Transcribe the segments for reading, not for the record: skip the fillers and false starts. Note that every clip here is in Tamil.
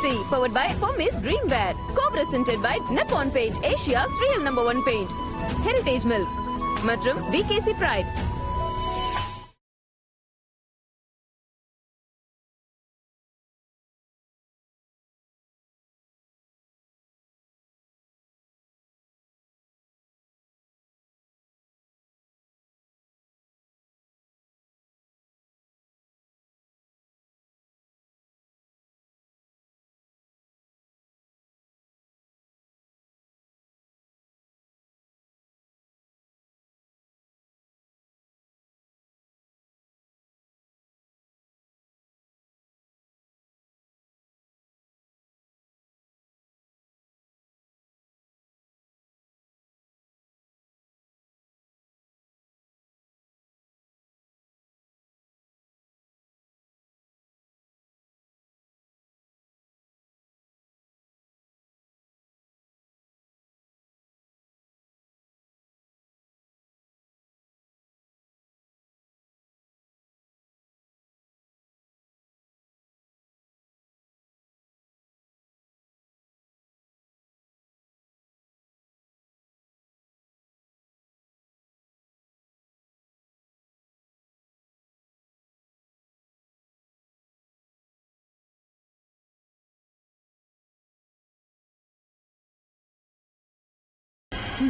Legacy, powered by Hermes Dreamwear. Co-presented by Nippon Paint, Asia's real #1 paint. Heritage Milk மற்றும் VKC Pride.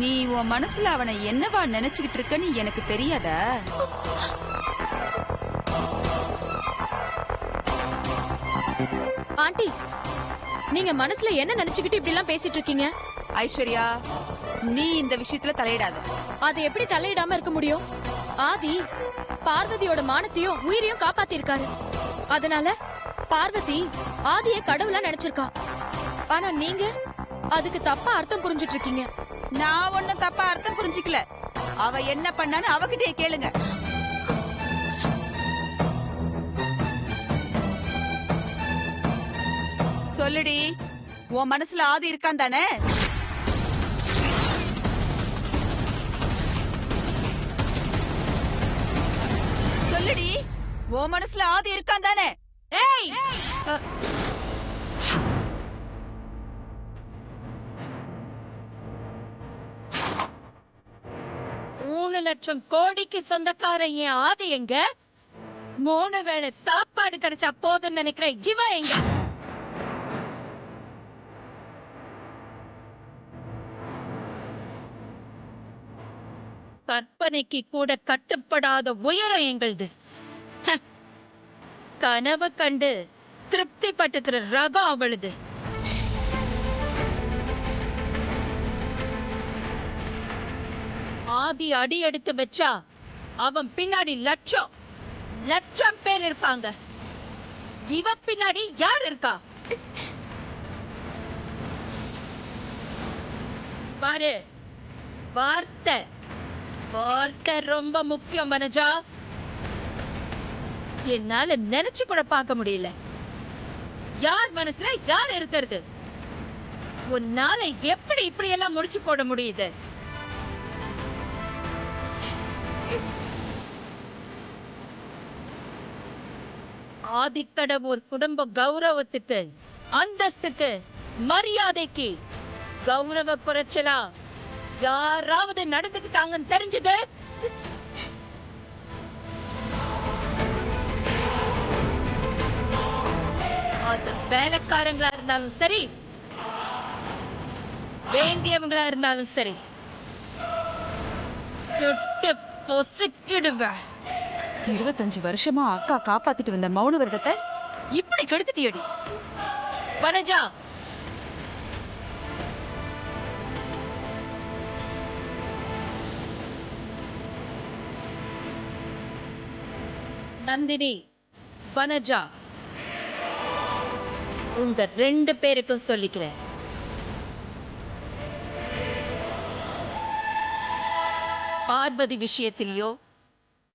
நீ உன் மனசுல அவனை என்னவா நினைச்சுக்கிட்டு இருக்கன்னு எனக்கு தெரியாதா? ஆண்டி, நீங்க மனசுல என்ன நினைச்சுக்கிட்டு இப்படி எல்லாம் பேசிட்டு இருக்கீங்க? ஐஸ்வர்யா, நீ இந்த விஷயத்துல தலையிடாத. அது எப்படி தலையிடாம இருக்க முடியும்? ஆதி பார்வதியோட மானத்தையும் உயிரையும் காப்பாத்தி இருக்காரு. அதனால பார்வதி ஆதிய கடவுளா நினைச்சிருக்கா. ஆனா நீங்க அதுக்கு தப்பா அர்த்தம் புரிஞ்சிட்டு இருக்கீங்க. நான் ஒன்னும் தப்பா அர்த்தம் புரிஞ்சுக்கல. அவ என்ன பண்ணான்னு அவகிட்டே கேளுங்க. சொல்லுடி, உன் மனசுல ஆதி இருக்கான் தானே? சொல்லுடி, உன் மனசுல ஆதி இருக்கான் தானே? ஏய், 3,00,000 கோடிக்கு சொந்தக்காரன் என் ஆதி எங்க? 3 வேளை சாப்பாடு கிடைச்சா போதும்னு நினைக்கிற இவ எங்க? கற்பனைக்கு கூட கட்டுப்படாத உயரம் எங்களுது. கனவு கண்டு திருப்தி பட்டுக்கிற ரகம் அவளுது. ஆதி அடி எடுத்து வச்சா அவன் பின்னாடி லட்சம் பேர் இருப்பாங்க. இவ பின்னாடி யார் இருக்கா பாரு. வார்த்தை ரொம்ப முக்கியம் வனஜா. என்னால நினைச்சு கூட பார்க்க முடியல யார் மனசுல யார் இருக்கிறது. உன்னால எப்படி இப்படி எல்லாம் முடிச்சு போட முடியுது? ஆதிக்கடவுர் குடும்ப கௌரவத்துக்கு, அந்தஸ்துக்கு, மரியாதைக்கு கௌரவ குறைச்சலா யாராவது நடந்துக்கிட்டாங்கன்னு தெரிஞ்சது அது வேலைக்காரங்களா இருந்தாலும் சரி, வேண்டியவங்களா இருந்தாலும் சரி, சுட்டு பொசுக்கிடுவேன். 25 வருஷமா அக்கா காப்பாத்திட்டு வந்த மௌன விரதத்தை இப்படி கெடுத்துட்டியடி. வனஜா, நந்தினி, வனஜா, உங்க 2 பேருக்கும் சொல்லிக்கிறேன். பார்வதி விஷயத்திலயோ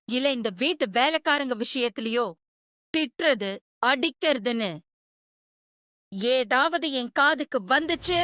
இல்ல இந்த வீட்டு வேலைக்காரங்க விஷயத்திலயோ திட்டுறது அடிக்கிறதுன்னு ஏதாவது என் காதுக்கு வந்துச்சு,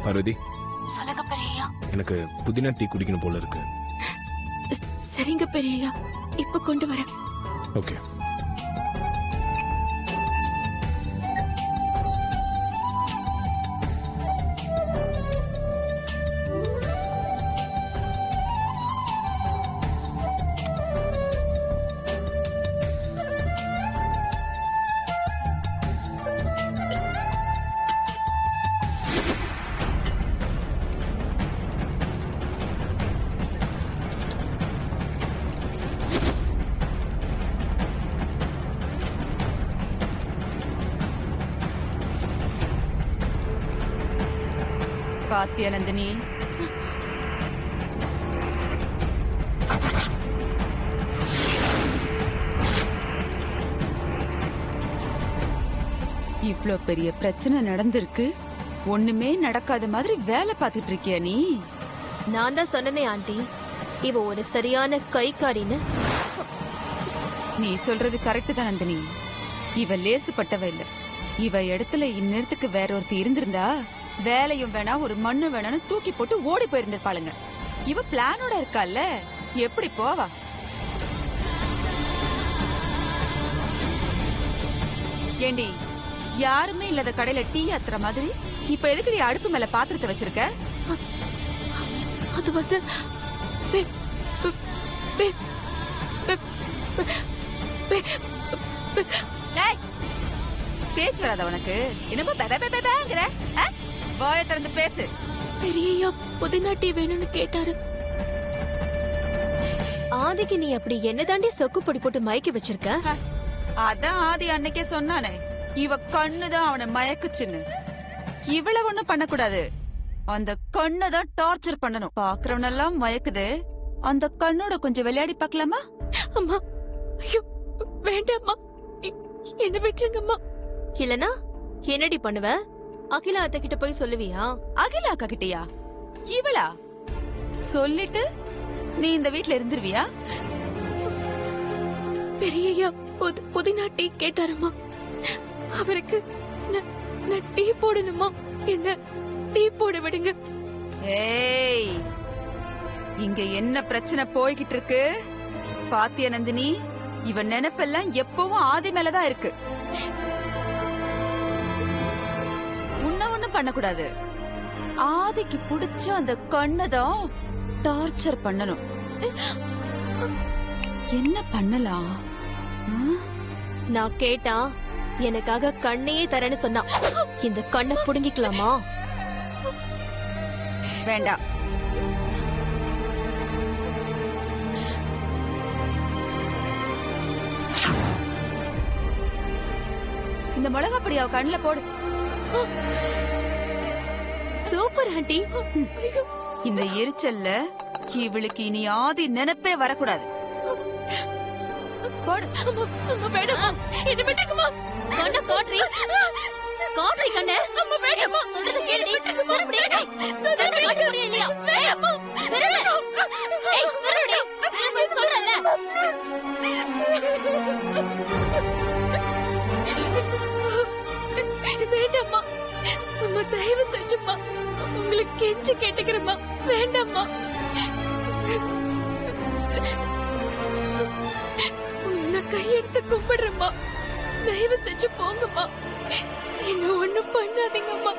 பார்வதி, சொல்லுங்க பெரியய்யா. எனக்கு புதினா டீ குடிக்கணும் போல இருக்கு. சரிங்க பெரியய்யா, இப்ப கொண்டு வரேன். ஓகே. பாத்தியா நந்தினி, இவ்ளோ பெரிய பிரச்சனை நடந்திருக்கு, ஒண்ணுமே நடக்காத மாதிரி வேலை பார்த்துட்டு இருக்கியா நீ? நான் தான் சொன்னனே ஆண்டி, இவ ஒரு சரியான கைக்காரின்னு. நீ சொல்றது கரெக்ட் தான் நந்தினி. இவ லேசுப்பட்டவ இல்ல. இவ இடத்துல இந்நேரத்துக்கு வேற ஒருத்தி இருந்திருந்தா வேலையும் வேணா ஒரு மண்ணு வேணான்னு தூக்கி போட்டு ஓடி போயிருந்திருப்பாளுங்க. இவ பிளானோட இருக்கால, எப்படி போவா? ஏண்டி, யாருமே இல்லாத கடையில டீ ஆத்துற மாதிரி இப்ப எதுக்கு நீ அடுப்பு மேல பாத்திரத்தை வச்சிருக்க? அது வந்து டேய், பேச்சு வராத உனக்கு? என்னமோ பேங்கிற? வாய திறந்து பேசு. பெரியய்யா புதினா டீ வேணும்னு கேட்டாரு. ஆதிக்கு நீ அப்படி என்ன தாண்டி சொக்கு பொடி போட்டு மயக்கி வச்சிருக்க? அதான் ஆதி அன்னைக்கே சொன்னானே, இவ கண்ணுதான் அவனை மயக்குச்சுன்னு. இவ்வளவு ஒண்ணும் பண்ணக்கூடாது, அந்த கண்ணுதான் டார்ச்சர் பண்ணணும். பாக்குறவனெல்லாம் மயக்குது, அந்த கண்ணோட கொஞ்சம் விளையாடி பார்க்கலாமா? அம்மா, ஐயோ வேண்டாம்மா, என்ன விட்டுருங்கம்மா. இல்லனா என்னடி பண்ணுவ? அகிலா அத்தை கிட்ட போய் சொல்லுவியா? அகிலா அக்கா கிட்டயா? இவளா? சொல்லிட்டு நீ இந்த வீட்ல இருந்துருவியா? பெரியய்யா புதினா டீ கேட்டாருமா, அவருக்கு நான் டீ போடணுமா? என்ன டீ போட விடுங்க. ஏய், இங்க என்ன பிரச்சனை போய்கிட்டு இருக்கு பாத்தியா நந்தினி? இவன் நினைப்பெல்லாம் எப்பவும் ஆதி மேலதான் இருக்கு. உன்ன ஒண்ணும் பண்ணக்கூடாது, ஆதிக்கு பிடிச்ச அந்த கண்ணதான் டார்ச்சர் பண்ணணும். என்ன பண்ணலாம்? நான் கேட்டா எனக்காக கண்ணையே தரேன்னு சொன்னா, இந்த கண்ணை புடுங்கிக்கலாமா? வேண்டாம். இந்த மிளகா பொடி அவ கண்ணுல போடு. Super aunty. இந்த எரிச்சல்ல இவளுக்கு இனி ஆதி நினைப்பே வரக்கூடாது. போடு. வேண்டாம், என்ன விட்டுக்குமா? கண்ணை காட்ரி காட்ரி கண்ணை. அம்மா வேண்டாம்மா, சொல்றத கேளுடி. மறுபடியும் சொல்றத கேட்க முடியலையா? வேண்டாம்மா, ஏய் சொல்லுடி, நான் சொல்றேன்ல. வேண்டாம்மா அம்மா, தயவு செஞ்சுமா உங்களுக்கு கெஞ்சி கேட்டுக்கிறேம்மா, வேண்டாம்மா. நான் கையெடுத்து கும்பிடுறேம்மா, தயவு செஞ்சு போங்கம்மா, என்ன ஒண்ணும் பண்ணாதீங்கம்மா.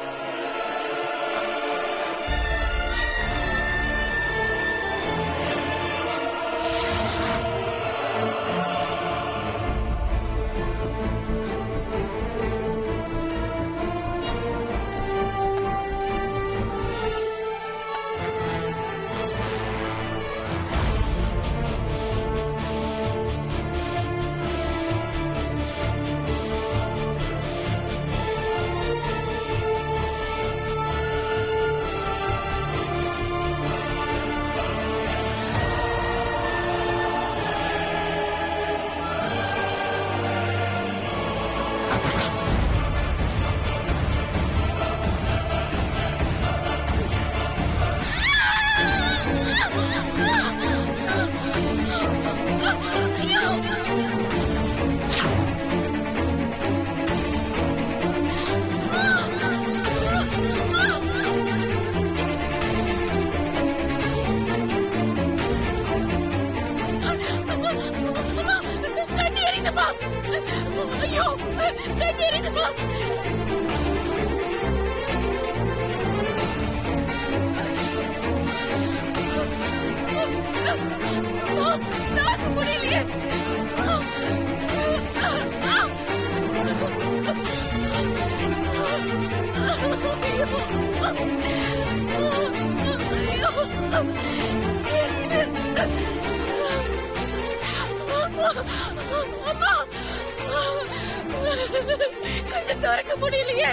கண்ணை திறக்க முடியலையே.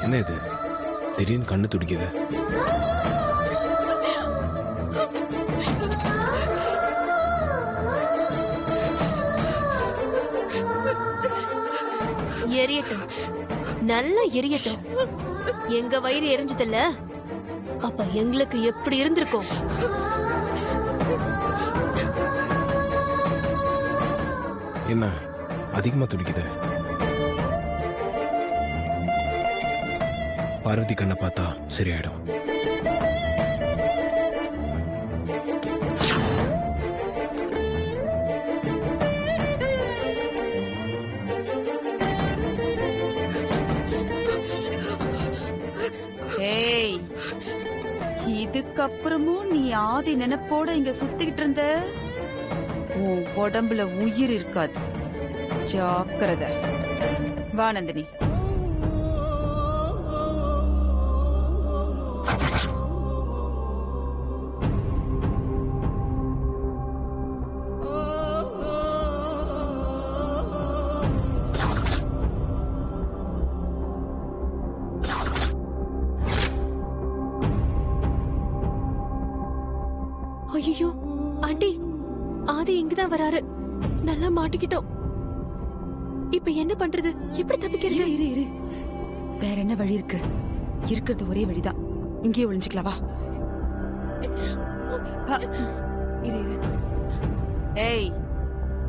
என்ன இது திடீர்னு கண்ணு துடிக்குது? எரியட்டும், நல்லா எரியட்டும். எங்க வயிறு எரிஞ்சதில்ல, அப்ப எங்களுக்கு எப்படி இருந்திருக்கும்? என்ன அதிகமா துடிக்குது? பார்வதி கண்ணை பார்த்தா சரியாயிடும். ஏய், இதுக்கப்புறமும் நீ ஆதி நினைப்போட இங்க சுத்திக்கிட்டு இருந்த, உன் உடம்புல உயிர் இருக்காது. ஜாக்கிரதை. வா நந்தினி. ஐயோ ஆண்டி, ஆதி இங்கதான் வராரு. நல்லா மாட்டிக்கிட்டோம். இப்ப என்ன பண்றது? எப்படி தப்பிக்கிறது? இரு இரு இரு, வேற என்ன வழி இருக்கு? இருக்கிறது ஒரே வழிதான். இங்கேயே ஒளிஞ்சுக்கலாம். வா. இரு இரு. ஏய்,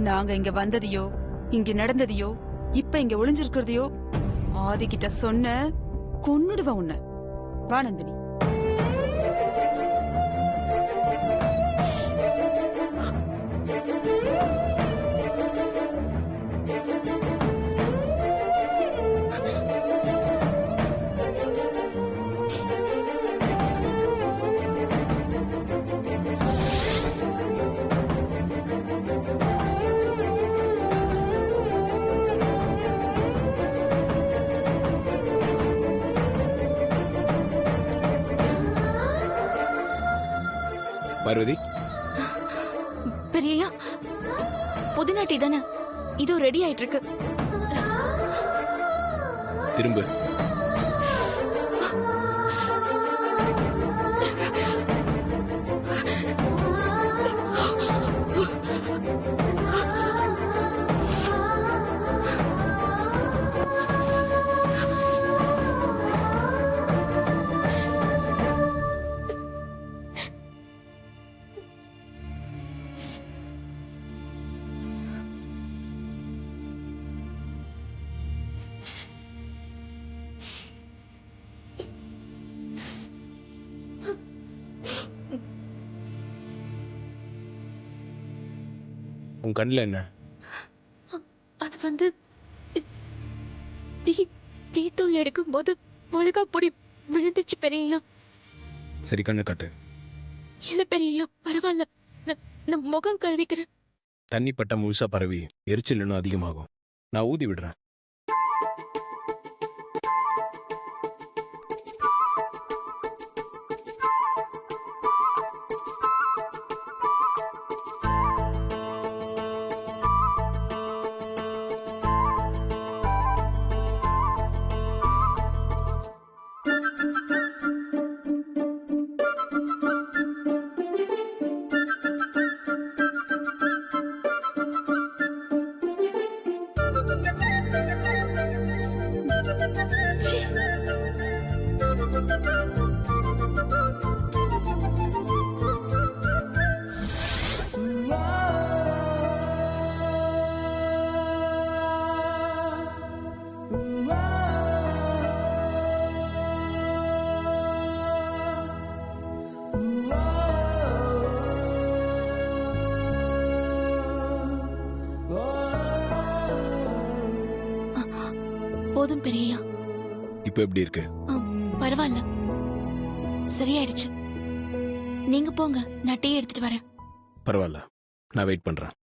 நாங்க இங்க வந்ததையோ இங்க நடந்ததையோ இப்ப இங்க ஒளிஞ்சிருக்கிறதையோ ஆதி கிட்ட சொன்ன கொன்னுடுவா உன்னை. வா நந்தினி. பார்வதி, பெரியயா, புதினா டீ தானே? இதோ ரெடி ஆயிட்டு இருக்கு. திரும்ப. உன் கண்ணில் என்ன? அது வந்து டீ தூள் எடுக்கும் போது மிளகா பொடி விழுந்துச்சு பெரியயா. சரி, கண்ணு காட்டு. இல்ல பெரியயா, பரவாயில்ல. நான் முகம் கழுவிக்கிறேன். தண்ணி பட்டா முழுசா பரவி எரிச்சல் இன்னும் அதிகமாகும். நான் ஊதி விடுறேன். போதும் பெரியயா. இப்போ எப்படி இருக்கு? பரவாயில்ல, சரியாயிடுச்சு. நீங்க போங்க, நான் டீ எடுத்துட்டு வரேன். பரவாயில்ல, நான் வெயிட் பண்றேன்.